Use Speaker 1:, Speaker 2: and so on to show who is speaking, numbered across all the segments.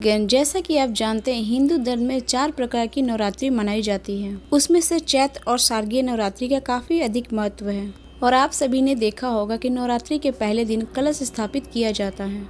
Speaker 1: जैसा कि आप जानते हैं, हिंदू धर्म में 4 प्रकार की नवरात्रि मनाई जाती है। उसमें से चैत्र और शारदीय नवरात्रि का काफी अधिक महत्व है। और आप सभी ने देखा होगा कि नवरात्रि के पहले दिन कलश स्थापित किया जाता है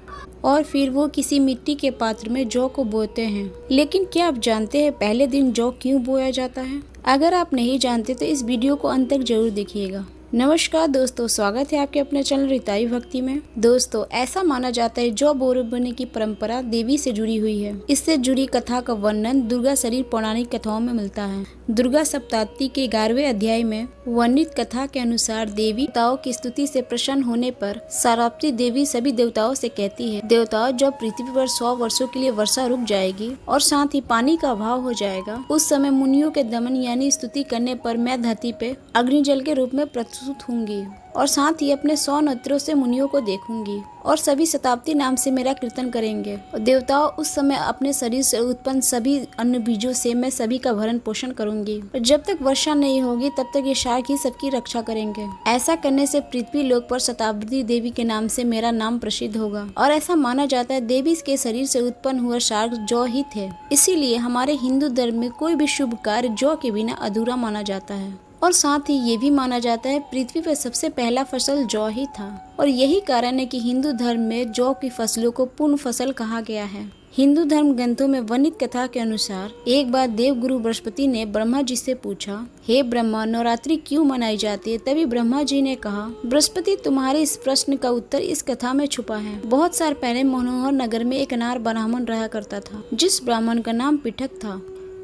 Speaker 1: और फिर वो किसी मिट्टी के पात्र में जौ को बोते हैं। लेकिन क्या आप जानते हैं पहले दिन जौ क्यों बोया जाता है? अगर आप नहीं जानते तो इस वीडियो को अंत तक जरूर देखिएगा। नमस्कार दोस्तों, स्वागत है आपके अपने चैनल रिताई भक्ति में। दोस्तों, ऐसा माना जाता है जौ बोने की परंपरा देवी से जुड़ी हुई है। इससे जुड़ी कथा का वर्णन दुर्गा शरीर पौराणिक कथाओं में मिलता है। दुर्गा सप्तशती के 11वें अध्याय में वर्णित कथा के अनुसार देवी देवताओं की स्तुति से प्रसन्न होने पर सप्तशती देवी सभी देवताओं से कहती है, देवताओं, जब पृथ्वी पर 100 वर्षों के लिए वर्षा रुक जाएगी और साथ ही पानी का अभाव हो जाएगा, उस समय मुनियों के दमन यानी स्तुति करने पर मैं धरती पे अग्निजल के रूप में प्रस्तुत होंगी और साथ ही अपने 100 नेत्रों से मुनियों को देखूंगी और सभी शताब्दी नाम से मेरा कीर्तन करेंगे। और देवताओं, उस समय अपने शरीर से उत्पन्न सभी अन्य बीजों से मैं सभी का भरण पोषण करूंगी और जब तक वर्षा नहीं होगी तब तक ये शार्क ही सबकी रक्षा करेंगे। ऐसा करने से पृथ्वी लोक पर शताब्दी देवी के नाम से मेरा नाम प्रसिद्ध होगा। और ऐसा माना जाता है देवी के शरीर से उत्पन्न हुआ शार्क जौ ही थे। इसीलिए हमारे हिंदू धर्म में कोई भी शुभ कार्य जौ के बिना अधूरा माना जाता है। और साथ ही ये भी माना जाता है पृथ्वी पर सबसे पहला फसल जौ ही था। और यही कारण है कि हिंदू धर्म में जौ की फसलों को पुण्य फसल कहा गया है। हिंदू धर्म ग्रंथों में वर्णित कथा के अनुसार एक बार देव गुरु बृहस्पति ने ब्रह्मा जी से पूछा, हे ब्रह्मा, नवरात्रि क्यों मनाई जाती है? तभी ब्रह्मा जी ने कहा, बृहस्पति, तुम्हारे इस प्रश्न का उत्तर इस कथा में छुपा है। बहुत साल पहले मनोहर नगर में एक अनार ब्राह्मण रहा करता था, जिस ब्राह्मण का नाम पिठक था।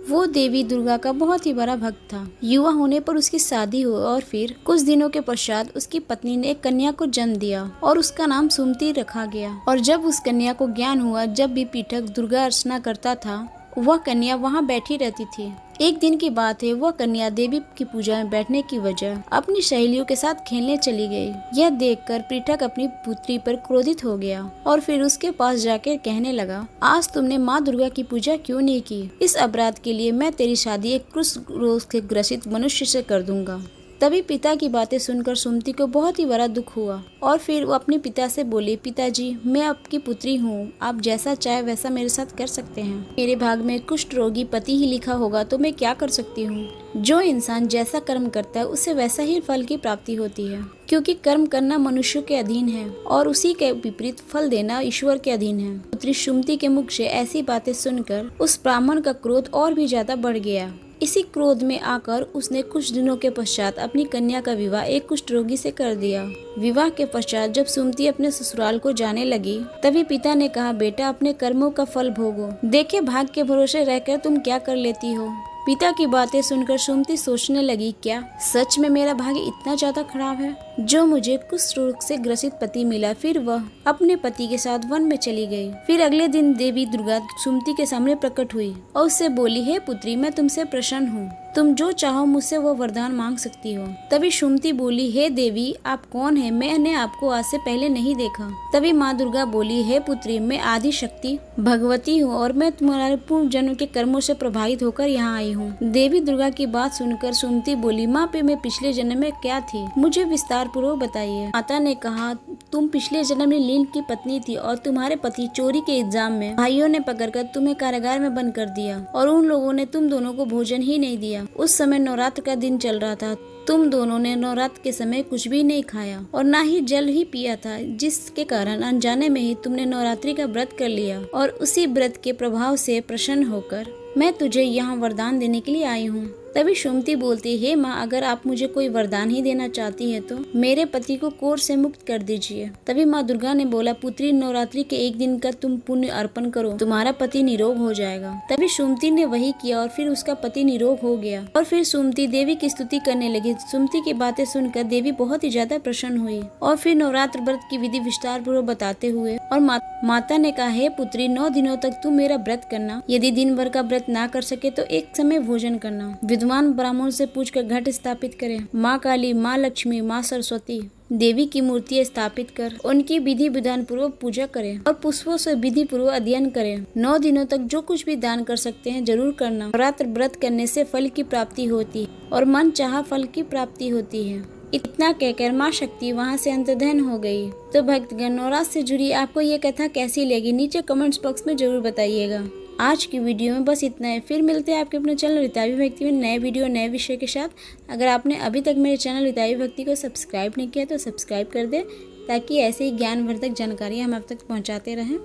Speaker 1: वो देवी दुर्गा का बहुत ही बड़ा भक्त था। युवा होने पर उसकी शादी हुई और फिर कुछ दिनों के पश्चात उसकी पत्नी ने एक कन्या को जन्म दिया और उसका नाम सुमति रखा गया। और जब उस कन्या को ज्ञान हुआ, जब भी पिठक दुर्गा अर्चना करता था, वह कन्या वहाँ बैठी रहती थी। एक दिन की बात है, वह कन्या देवी की पूजा में बैठने की वजह अपनी सहेलियों के साथ खेलने चली गई। यह देखकर पिठक अपनी पुत्री पर क्रोधित हो गया और फिर उसके पास जाकर कहने लगा, आज तुमने माँ दुर्गा की पूजा क्यों नहीं की? इस अपराध के लिए मैं तेरी शादी एक कुष्ठ रोग से ग्रसित मनुष्य से कर दूंगा। तभी पिता की बातें सुनकर सुमति को बहुत ही बड़ा दुख हुआ और फिर वो अपने पिता से बोली, पिताजी, मैं आपकी पुत्री हूँ, आप जैसा चाहे वैसा मेरे साथ कर सकते हैं। मेरे भाग में कुष्ठ रोगी पति ही लिखा होगा तो मैं क्या कर सकती हूँ? जो इंसान जैसा कर्म करता है उसे वैसा ही फल की प्राप्ति होती है, क्योंकि कर्म करना मनुष्यों के अधीन है और उसी के विपरीत फल देना ईश्वर के अधीन है। पुत्री सुमति के मुख से ऐसी बातें सुनकर उस ब्राह्मण का क्रोध और भी ज्यादा बढ़ गया। इसी क्रोध में आकर उसने कुछ दिनों के पश्चात अपनी कन्या का विवाह एक कुष्ठ रोगी से कर दिया। विवाह के पश्चात जब सुमति अपने ससुराल को जाने लगी, तभी पिता ने कहा, बेटा, अपने कर्मों का फल भोगो। देखे भाग के भरोसे रहकर तुम क्या कर लेती हो। पिता की बातें सुनकर सुमति सोचने लगी, क्या सच में मेरा भाग्य इतना ज्यादा खराब है जो मुझे कुष्ठ रोग से ग्रसित पति मिला? फिर वह अपने पति के साथ वन में चली गई। फिर अगले दिन देवी दुर्गा सुमति के सामने प्रकट हुई और उससे बोली, हे पुत्री, मैं तुमसे प्रसन्न हूँ, तुम जो चाहो मुझसे वो वरदान मांग सकती हो। तभी सुमति बोली, हे देवी, आप कौन है? मैंने आपको आज से पहले नहीं देखा। तभी माँ दुर्गा बोली, हे पुत्री, मैं आदि शक्ति भगवती हूँ और मैं तुम्हारे पूर्व जन्म के कर्मों से प्रभावित होकर यहाँ आई हूँ। देवी दुर्गा की बात सुनकर सुमति बोली, माँ, मैं पिछले जन्म में क्या थी, मुझे विस्तार पूर्वक बताइए। माता ने कहा, तुम पिछले जन्म में लील की पत्नी थी और तुम्हारे पति चोरी के इल्जाम में भाइयों ने पकड़कर तुम्हें कारागार में बंद कर दिया और उन लोगों ने तुम दोनों को भोजन ही नहीं दिया। उस समय नवरात्र का दिन चल रहा था। तुम दोनों ने नवरात्र के समय कुछ भी नहीं खाया और ना ही जल ही पिया था, जिसके कारण अनजाने में ही तुमने नवरात्रि का व्रत कर लिया और उसी व्रत के प्रभाव से प्रसन्न होकर मैं तुझे यहाँ वरदान देने के लिए आई हूँ। तभी सुमति बोलती, हे माँ, अगर आप मुझे कोई वरदान ही देना चाहती है तो मेरे पति को कोर से मुक्त कर दीजिए। तभी माँ दुर्गा ने बोला, पुत्री, नवरात्रि के एक दिन का तुम पुण्य अर्पण करो, तुम्हारा पति निरोग हो जाएगा। तभी सुमति ने वही किया और फिर उसका पति निरोग हो गया। और फिर सुमति देवी की स्तुति करने लगी। सुमति की बातें सुनकर देवी बहुत ही ज्यादा प्रसन्न हुई और फिर नवरात्र व्रत की विधि विस्तार पूर्वक बताते हुए और माता ने कहा, हे पुत्री, 9 दिनों तक तुम मेरा व्रत करना। यदि दिन भर का व्रत ना कर सके तो एक समय भोजन करना। विद्वान ब्राह्मण से पूछकर घट स्थापित करें। माँ काली, माँ लक्ष्मी, माँ सरस्वती देवी की मूर्ति स्थापित कर उनकी विधि विधान पूर्वक पूजा करें और पुष्पों से विधि पूर्वक अध्ययन करें। 9 दिनों तक जो कुछ भी दान कर सकते हैं जरूर करना। नवरात्र व्रत करने से फल की प्राप्ति होती है और मन चाहा फल की प्राप्ति होती है। इतना कहकर माँ शक्ति वहाँ से अंतर्धान हो गई। तो भक्तगण, नवरात्र से जुड़ी आपको ये कथा कैसी लगी नीचे कमेंट्स बॉक्स में जरूर बताइएगा। आज की वीडियो में बस इतना है। फिर मिलते हैं आपके अपने चैनल रितावी भक्ति में नए वीडियो नए विषय के साथ। अगर आपने अभी तक मेरे चैनल रितावी भक्ति को सब्सक्राइब नहीं किया तो सब्सक्राइब कर दें, ताकि ऐसे ही ज्ञानवर्धक जानकारी हम आप तक पहुँचाते रहें।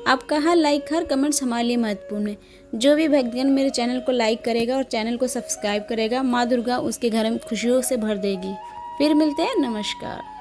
Speaker 1: आपका हर लाइक हर कमेंट्स हमारे लिए महत्वपूर्ण है। जो भी भक्तगण मेरे चैनल को लाइक करेगा और चैनल को सब्सक्राइब करेगा, माँ दुर्गा उसके घर में खुशियों से भर देगी। फिर मिलते हैं। नमस्कार।